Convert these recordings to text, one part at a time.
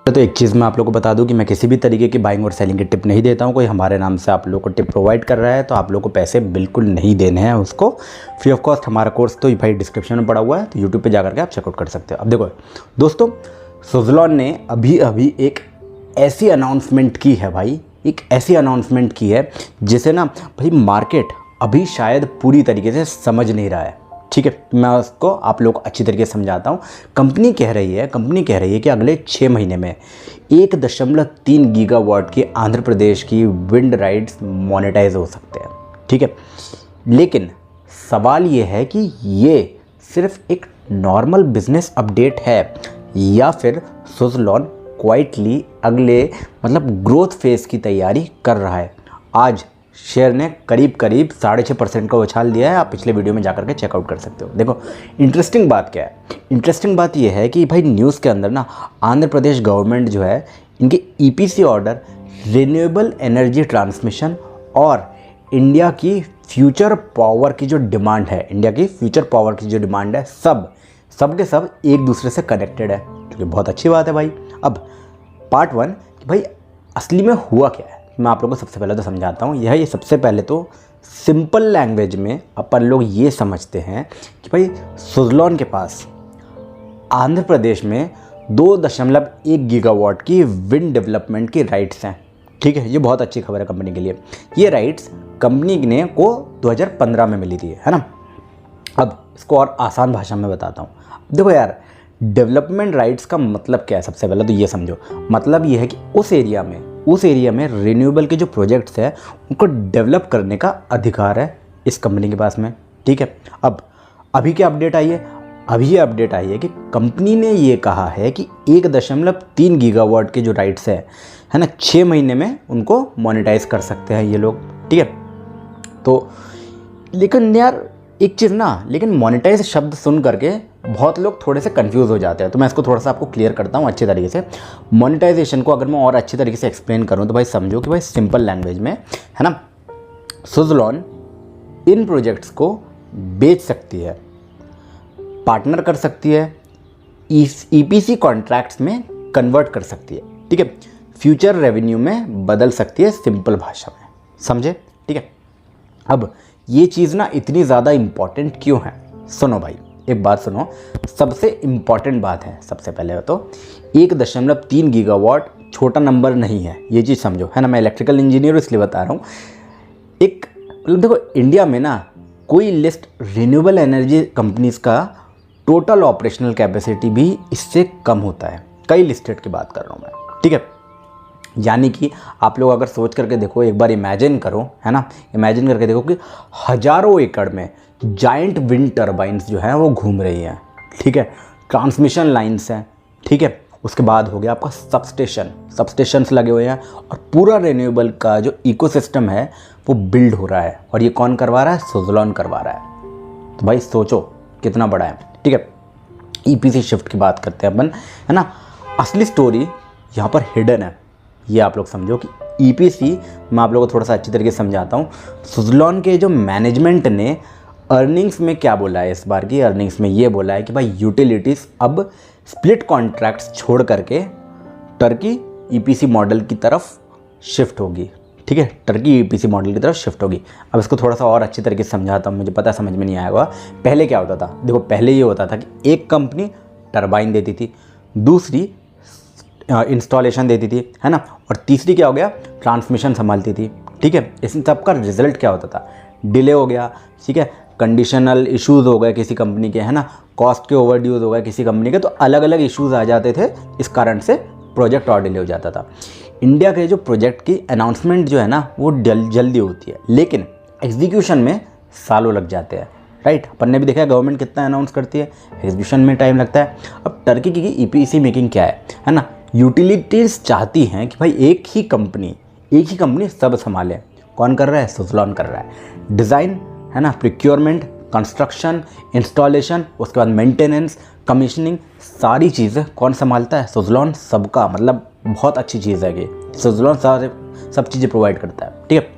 तो एक चीज़ मैं आप लोगों को बता दूं कि मैं किसी भी तरीके की बाइंग और सेलिंग की टिप नहीं देता हूं। कोई हमारे नाम से आप लोगों को टिप प्रोवाइड कर रहा है तो आप लोगों को पैसे बिल्कुल नहीं देने हैं उसको। फ्री ऑफ कॉस्ट हमारा कोर्स तो भाई डिस्क्रिप्शन में पड़ा हुआ है, तो यूट्यूब पे जाकर के आप चेकआउट कर सकते हो। अब देखो दोस्तों, सुज़लॉन ने अभी एक ऐसी अनाउंसमेंट की है भाई, एक ऐसी अनाउंसमेंट की है जिसे ना भाई मार्केट अभी शायद पूरी तरीके से समझ नहीं रहा है। ठीक है, मैं उसको आप लोग को अच्छी तरीके से समझाता हूँ। कंपनी कह रही है कि अगले 6 महीने में 1.3 गीगावाट की आंध्र प्रदेश की विंड राइट्स मोनेटाइज हो सकते हैं। ठीक है, लेकिन सवाल ये है कि ये सिर्फ एक नॉर्मल बिजनेस अपडेट है या फिर सुज़लॉन क्वाइटली अगले ग्रोथ फेज़ की तैयारी कर रहा है। आज शेयर ने करीब 6.5% का उछाल दिया है। आप पिछले वीडियो में जाकर के चेकआउट कर सकते हो। देखो इंटरेस्टिंग बात क्या है, इंटरेस्टिंग बात ये है कि भाई न्यूज़ के अंदर ना आंध्र प्रदेश गवर्नमेंट जो है इनके EPC order, renewable energy transmission और इंडिया की फ्यूचर पावर की जो डिमांड है, सब के सब एक दूसरे से कनेक्टेड है, जो कि बहुत अच्छी बात है भाई। अब पार्ट 1 कि भाई असली में हुआ क्या है, मैं आप लोगों को सबसे पहले तो समझाता हूँ। ये सबसे पहले तो सिंपल लैंग्वेज में अपन लोग ये समझते हैं कि भाई सुज़लॉन के पास आंध्र प्रदेश में 2.1 गीगावाट की विंड डेवलपमेंट की राइट्स हैं। ठीक है, ये बहुत अच्छी खबर है कंपनी के लिए। ये राइट्स कंपनी ने को 2015 में मिली थी, है ना। अब इसको और आसान भाषा में बताता हूँ। देखो यार, डेवलपमेंट राइट्स का मतलब क्या है, सबसे पहले तो ये समझो। मतलब ये है कि उस एरिया में रिन्यूएबल के जो प्रोजेक्ट्स हैं उनको डेवलप करने का अधिकार है इस कंपनी के पास में। ठीक है, अब अभी क्या अपडेट आई है, अभी ये अपडेट आई है कि कंपनी ने ये कहा है कि 1.3 गीगावाट के जो राइट्स है ना, 6 महीने में उनको मोनेटाइज कर सकते हैं ये लोग। ठीक है, तो लेकिन यार एक चीज़ ना, लेकिन मोनेटाइज शब्द सुन करके बहुत लोग थोड़े से कंफ्यूज हो जाते हैं, तो मैं इसको थोड़ा सा आपको क्लियर करता हूँ अच्छे तरीके से। मोनेटाइजेशन को अगर मैं और अच्छी तरीके से एक्सप्लेन करूँ तो भाई समझो कि भाई सिंपल लैंग्वेज में, है ना, सुज़लॉन इन प्रोजेक्ट्स को बेच सकती है, पार्टनर कर सकती है, ईपीसी कॉन्ट्रैक्ट्स में कन्वर्ट कर सकती है। ठीक है, फ्यूचर रेवेन्यू में बदल सकती है, सिंपल भाषा में, समझे। ठीक है, अब ये चीज़ ना इतनी ज़्यादा इम्पॉर्टेंट क्यों है, सुनो भाई, एक बात सुनो। सबसे इम्पॉर्टेंट बात है, सबसे पहले तो 1.3 गीगावाट छोटा नंबर नहीं है, ये चीज़ समझो, है ना। मैं इलेक्ट्रिकल इंजीनियर इसलिए बता रहा हूँ। एक देखो, इंडिया में ना कोई लिस्ट रिन्यूएबल एनर्जी कंपनीज़ का टोटल ऑपरेशनल कैपेसिटी भी इससे कम होता है। कई लिस्टेड की बात कर रहा हूँ मैं। ठीक है, यानी कि आप लोग अगर सोच करके देखो, एक बार इमेजिन करो, है ना, इमेजिन करके देखो कि हज़ारों एकड़ में जाइंट विंड टर्बाइंस जो हैं वो घूम रही हैं। ठीक है, ट्रांसमिशन लाइन्स हैं। ठीक है, उसके बाद हो गया आपका सबस्टेशंस लगे हुए हैं, और पूरा रिन्यूएबल का जो इकोसिस्टम है वो बिल्ड हो रहा है, और ये कौन करवा रहा है, सुज़लॉन करवा रहा है। तो भाई सोचो कितना बड़ा है। ठीक है, ईपीसी शिफ्ट की बात करते हैं अपन, है ना। असली स्टोरी यहाँ पर हिडन है, ये आप लोग समझो कि ईपीसी, मैं आप लोगों को थोड़ा सा अच्छी तरीके से समझाता हूँ। सुज़लॉन के जो मैनेजमेंट ने अर्निंग्स में क्या बोला है, इस बार की अर्निंग्स में ये बोला है कि भाई यूटिलिटीज़ अब स्प्लिट कॉन्ट्रैक्ट्स छोड़ करके टर्की ईपीसी मॉडल की तरफ शिफ्ट होगी। ठीक है, टर्की ईपीसी मॉडल की तरफ शिफ्ट होगी। अब इसको थोड़ा सा और अच्छी तरीके से समझाता हूँ, मुझे पता समझ में नहीं आएगा। पहले क्या होता था, देखो पहले ये होता था कि एक कंपनी टरबाइन देती थी, दूसरी इंस्टॉलेशन देती थी, है ना, और तीसरी क्या हो गया, ट्रांसमिशन संभालती थी। ठीक है, इस सब का रिजल्ट क्या होता था, डिले हो गया। ठीक है, कंडीशनल इश्यूज़ हो गए किसी कंपनी के, है ना, कॉस्ट के ओवरड्यूज हो गए किसी कंपनी के, तो अलग अलग इश्यूज़ आ जाते थे। इस कारण से प्रोजेक्ट और डिले हो जाता था। इंडिया के जो प्रोजेक्ट की अनाउंसमेंट जो है ना वो जल्दी होती है, लेकिन एग्जीक्यूशन में सालों लग जाते हैं। राइट, अपन ने भी देखा है गवर्नमेंट कितना अनाउंस करती है, एग्जीक्यूशन में टाइम लगता है। अब टर्की की ईपीसी मेकिंग क्या है ना, यूटिलिटीज़ चाहती हैं कि भाई एक ही कंपनी सब संभाले। कौन कर रहा है, सुज़लॉन कर रहा है। डिज़ाइन, है ना, प्रिक्योरमेंट, कंस्ट्रक्शन, इंस्टॉलेशन, उसके बाद मेंटेनेंस, कमीशनिंग, सारी चीज़ें कौन संभालता है, सुज़लॉन। सबका मतलब बहुत अच्छी चीज़ है कि सुज़लॉन सब चीज़ें प्रोवाइड करता है। ठीक है,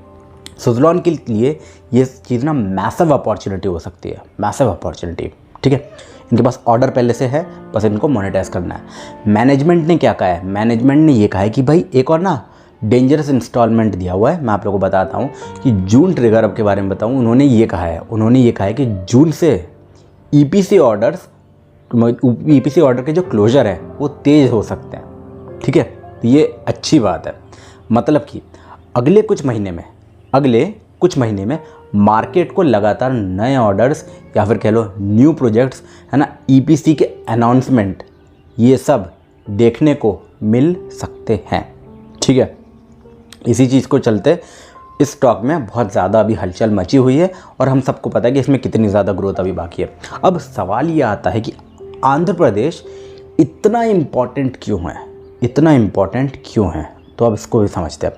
सुज़लॉन के लिए ये चीज़ ना मैसिव अपॉर्चुनिटी हो सकती है, मैसिव अपॉर्चुनिटी। ठीक है, इनके पास ऑर्डर पहले से है, बस इनको मोनेटाइज करना है। मैनेजमेंट ने क्या कहा है, मैनेजमेंट ने ये कहा है कि भाई एक और ना डेंजरस इंस्टॉलमेंट दिया हुआ है। मैं आप लोगों को बताता हूँ कि जून ट्रिगर अप के बारे में बताऊँ। उन्होंने ये कहा है कि जून से ईपीसी ऑर्डर के जो क्लोजर है वो तेज़ हो सकते हैं। ठीक है, तो ये अच्छी बात है। मतलब कि अगले कुछ महीने में मार्केट को लगातार नए ऑर्डर्स या फिर कह लो न्यू प्रोजेक्ट्स, है ना, ईपीसी के अनाउंसमेंट, ये सब देखने को मिल सकते हैं। ठीक है, इसी चीज़ को चलते इस स्टॉक में बहुत ज़्यादा अभी हलचल मची हुई है और हम सबको पता है कि इसमें कितनी ज़्यादा ग्रोथ अभी बाकी है। अब सवाल ये आता है कि आंध्र प्रदेश इतना इम्पॉर्टेंट क्यों है, तो अब इसको भी समझते हैं।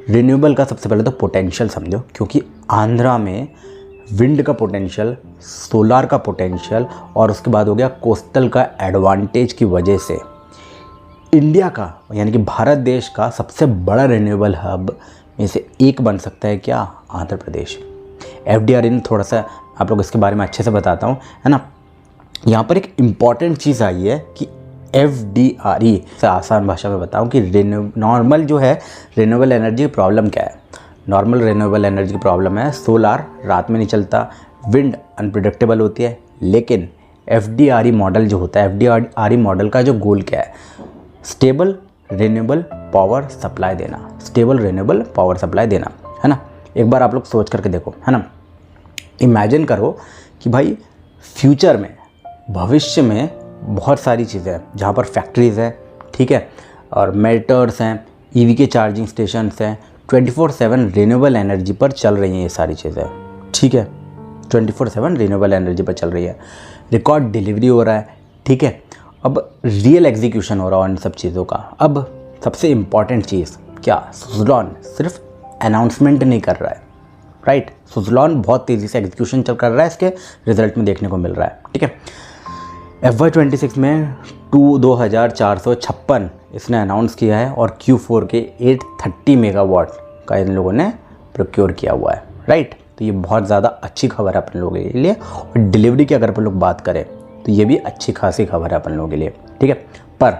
रिन्यूएबल का सबसे पहले तो पोटेंशियल समझो, क्योंकि आंध्रा में विंड का पोटेंशियल, सोलार का पोटेंशियल और उसके बाद हो गया कोस्टल का एडवांटेज की वजह से इंडिया का यानी कि भारत देश का सबसे बड़ा रिन्यूएबल हब में से एक बन सकता है क्या, आंध्र प्रदेश। एफडीआरई ने थोड़ा सा आप लोग इसके बारे में अच्छे से बताता हूँ, है ना। यहाँ पर एक इम्पॉर्टेंट चीज़ आई है कि एफडीआरई से आसान भाषा में बताऊँ कि नॉर्मल जो है रिन्यूएबल एनर्जी की प्रॉब्लम क्या है। नॉर्मल रिन्यूएबल एनर्जी की प्रॉब्लम है सोलार रात में नहीं चलता, विंड अनप्रिडिक्टेबल होती है। लेकिन एफडीआरई मॉडल जो होता है, एफडीआरई मॉडल का जो गोल क्या है, स्टेबल रिन्यूएबल पावर सप्लाई देना, है ना। एक बार आप लोग सोच करके देखो, है ना, इमेजिन करो कि भाई फ्यूचर में, भविष्य में बहुत सारी चीज़ें हैं जहाँ पर फैक्ट्रीज़ हैं, ठीक है, और मेल्टर्स हैं, ईवी के चार्जिंग स्टेशंस हैं, 24/7 रिन्यूएबल एनर्जी पर चल रही हैं ये सारी चीज़ें। ठीक है, 24/7 रिन्यूएबल एनर्जी पर चल रही है, रिकॉर्ड डिलीवरी हो रहा है। ठीक है, अब रियल एग्जीक्यूशन हो रहा है इन सब चीज़ों का। अब सबसे इम्पॉर्टेंट चीज़ क्या, सुज़लॉन सिर्फ अनाउंसमेंट नहीं कर रहा है, राइट। सुज़लॉन बहुत तेज़ी से एग्जीक्यूशन कर रहा है, इसके रिजल्ट में देखने को मिल रहा है। ठीक है, FY26 में 2456 इसने अनाउंस किया है और Q4 के 830 मेगावाट का इन लोगों ने प्रोक्योर किया हुआ है, राइट। तो ये बहुत ज़्यादा अच्छी खबर है अपन लोगों के लिए। और डिलीवरी की अगर अपन लोग बात करें तो ये भी अच्छी खासी खबर है अपन लोगों के लिए। ठीक है, पर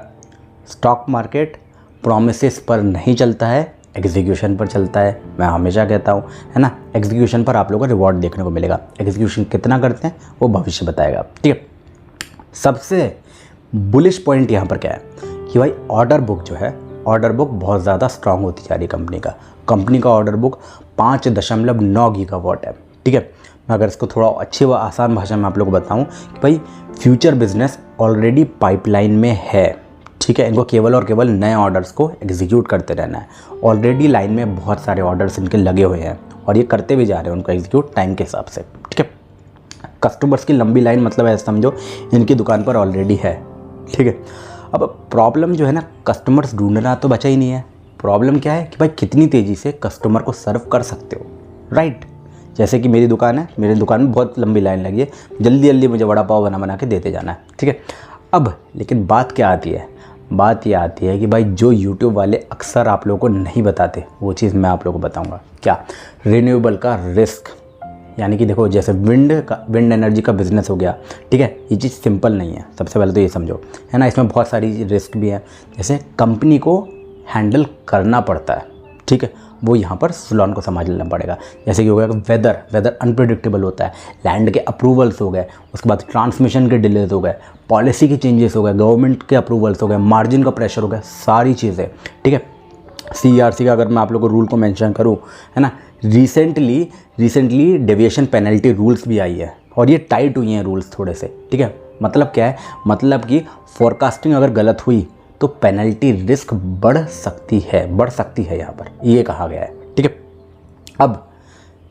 स्टॉक मार्केट प्रॉमिसेस पर नहीं चलता है, एग्जीक्यूशन पर चलता है। मैं हमेशा कहता हूँ, है ना, एग्जीक्यूशन पर आप लोगों को रिवॉर्ड देखने को मिलेगा। एग्जीक्यूशन कितना करते हैं वो भविष्य बताएगा। ठीक है, सबसे बुलिश पॉइंट यहाँ पर क्या है कि भाई ऑर्डर बुक जो है, ऑर्डर बुक बहुत ज़्यादा स्ट्रांग होती जा रही है कंपनी का ऑर्डर बुक 5.9 गीगावाट है। ठीक है, मैं अगर इसको थोड़ा अच्छी व आसान भाषा में आप लोगों को बताऊं कि भाई फ्यूचर बिजनेस ऑलरेडी पाइपलाइन में है। ठीक है, इनको केवल और केवल नए ऑर्डर्स को एग्जीक्यूट करते रहना है। ऑलरेडी लाइन में बहुत सारे ऑर्डर्स इनके लगे हुए हैं और ये करते भी जा रहे हैं उनको एग्जीक्यूट टाइम के हिसाब से। ठीक है, कस्टमर्स की लंबी लाइन मतलब ऐसा समझो इनकी दुकान पर ऑलरेडी है। ठीक है, अब प्रॉब्लम जो है ना, कस्टमर्स ढूंढना तो बचा ही नहीं है। प्रॉब्लम क्या है कि भाई कितनी तेज़ी से कस्टमर को सर्व कर सकते हो, राइट। जैसे कि मेरी दुकान है, मेरी दुकान में बहुत लंबी लाइन लगी है, जल्दी जल्दी मुझे वड़ा पाव बना के देते जाना है। ठीक है, अब लेकिन बात क्या आती है, बात ये आती है कि भाई जो यूट्यूब वाले अक्सर आप लोगों को नहीं बताते वो चीज़ मैं आप लोगों को बताऊंगा। क्या, रिन्यूएबल का रिस्क। यानी कि देखो, जैसे विंड एनर्जी का बिजनेस हो गया, ठीक है, ये चीज़ सिंपल नहीं है। सबसे पहले तो ये समझो, है ना, इसमें बहुत सारी रिस्क भी है। जैसे कंपनी को हैंडल करना पड़ता है, ठीक है, वो यहाँ पर सुज़लॉन को समझ लेना पड़ेगा। जैसे कि हो गया वेदर अनप्रिडिक्टेबल होता है, लैंड के अप्रूवल्स हो गए, उसके बाद ट्रांसमिशन के डिलेज हो गए, पॉलिसी के चेंजेस हो गए, गवर्नमेंट के अप्रूवल्स हो गए, मार्जिन का प्रेशर हो गया, सारी चीज़ें। ठीक है, CERC का अगर मैं आप लोगों को रूल को मेंशन करूं, है ना, रिसेंटली डेविएशन पेनल्टी रूल्स भी आई है और ये टाइट हुई हैं रूल्स थोड़े से। ठीक है, मतलब क्या है, मतलब कि फोरकास्टिंग अगर गलत हुई तो पेनल्टी रिस्क बढ़ सकती है यहाँ पर, ये कहा गया है। ठीक है, अब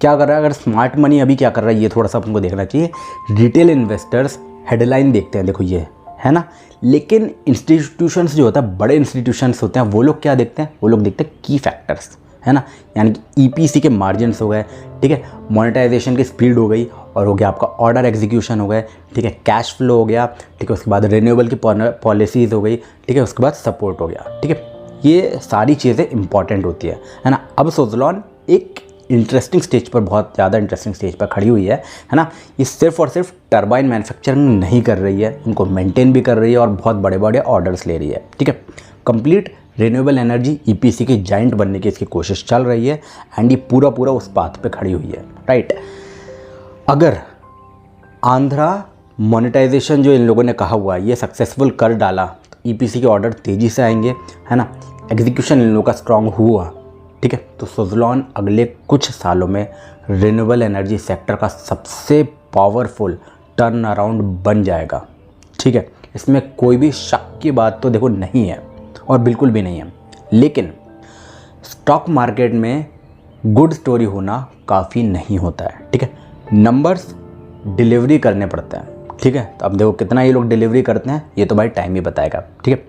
क्या कर रहा है, अगर स्मार्ट मनी अभी क्या कर रहा है ये थोड़ा सा अपन को देखना चाहिए। रिटेल इन्वेस्टर्स हेडलाइन देखते हैं, देखो ये है ना, लेकिन इंस्टीट्यूशंस जो होता है, बड़े इंस्टीट्यूशंस होते हैं, वो लोग क्या देखते हैं, वो लोग देखते हैं की फैक्टर्स, है ना। यानी कि EPC के मार्जिन्स हो गए, ठीक है, मोनेटाइजेशन की स्पीड हो गई और हो गया आपका ऑर्डर एग्जीक्यूशन हो गए, ठीक है, कैश फ्लो हो गया, ठीक है, उसके बाद रिन्यूएबल की पॉलिसीज़ हो गई, ठीक है, उसके बाद सपोर्ट हो गया। ठीक है, ये सारी चीज़ें इंपॉर्टेंट होती है ना। अब सुज़लॉन एक इंटरेस्टिंग स्टेज पर, बहुत ज़्यादा इंटरेस्टिंग स्टेज पर खड़ी हुई है ना। ये सिर्फ और सिर्फ टरबाइन मैन्युफैक्चरिंग नहीं कर रही है, इनको मेंटेन भी कर रही है और बहुत बड़े बड़े ऑर्डर्स ले रही है। ठीक है, कंप्लीट रिन्यूएबल एनर्जी ईपीसी की जाइंट बनने की इसकी कोशिश चल रही है एंड ये पूरा पूरा उस पाथ पे खड़ी हुई है, राइट। अगर आंध्रा मोनेटाइजेशन जो इन लोगों ने कहा हुआ है ये सक्सेसफुल कर डाला तो ईपीसी के ऑर्डर तेज़ी से आएंगे, है ना। एग्जीक्यूशन इन लोगों का स्ट्रांग हुआ, ठीक है, तो सुज़लॉन अगले कुछ सालों में रिन्यूएबल एनर्जी सेक्टर का सबसे पावरफुल टर्न अराउंड बन जाएगा। ठीक है, इसमें कोई भी शक की बात तो देखो नहीं है और बिल्कुल भी नहीं है। लेकिन स्टॉक मार्केट में गुड स्टोरी होना काफ़ी नहीं होता है। ठीक है, नंबर्स डिलीवरी करने पड़ते हैं। ठीक है, तो अब देखो कितना ये लोग डिलीवरी करते हैं ये तो भाई टाइम ही बताएगा। ठीक है,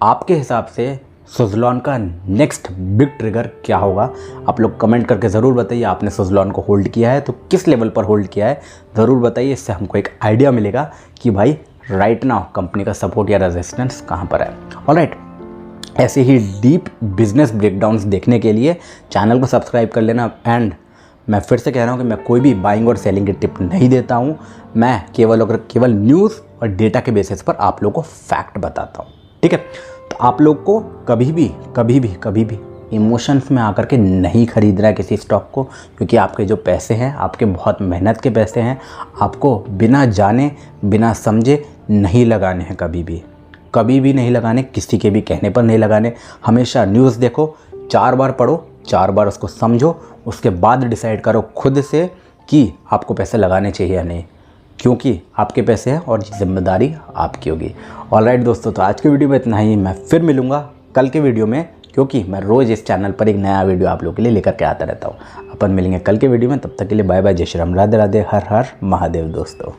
आपके हिसाब से सुज़लॉन का नेक्स्ट बिग ट्रिगर क्या होगा, आप लोग कमेंट करके ज़रूर बताइए। आपने सुज़लॉन को होल्ड किया है तो किस लेवल पर होल्ड किया है ज़रूर बताइए, इससे हमको एक आइडिया मिलेगा कि भाई राइट नाउ कंपनी का सपोर्ट या रेजिस्टेंस कहाँ पर है। ऑलराइट, ऐसे ही डीप बिजनेस ब्रेकडाउन्स देखने के लिए चैनल को सब्सक्राइब कर लेना। एंड मैं फिर से कह रहा हूँ कि मैं कोई भी बाइंग और सेलिंग की टिप नहीं देता हूँ, मैं केवल न्यूज़ और डेटा के बेसिस पर आप लोगों को फैक्ट बताता हूँ। ठीक है, तो आप लोग को कभी भी इमोशंस में आकर के नहीं खरीदना है किसी स्टॉक को, क्योंकि आपके जो पैसे हैं आपके बहुत मेहनत के पैसे हैं, आपको बिना जाने बिना समझे नहीं लगाने हैं, कभी भी नहीं लगाने, किसी के भी कहने पर नहीं लगाने। हमेशा न्यूज़ देखो, 4 बार पढ़ो, 4 बार उसको समझो, उसके बाद डिसाइड करो खुद से कि आपको पैसे लगाने चाहिए या नहीं, क्योंकि आपके पैसे हैं और जिम्मेदारी आपकी होगी। ऑलराइट दोस्तों, तो आज के वीडियो में इतना ही। मैं फिर मिलूँगा कल के वीडियो में, क्योंकि मैं रोज़ इस चैनल पर एक नया वीडियो आप लोगों के लिए लेकर के आता रहता हूँ। अपन मिलेंगे कल के वीडियो में, तब तक के लिए बाय बाय, जय श्री राम, राधे राधे, हर हर महादेव दोस्तों।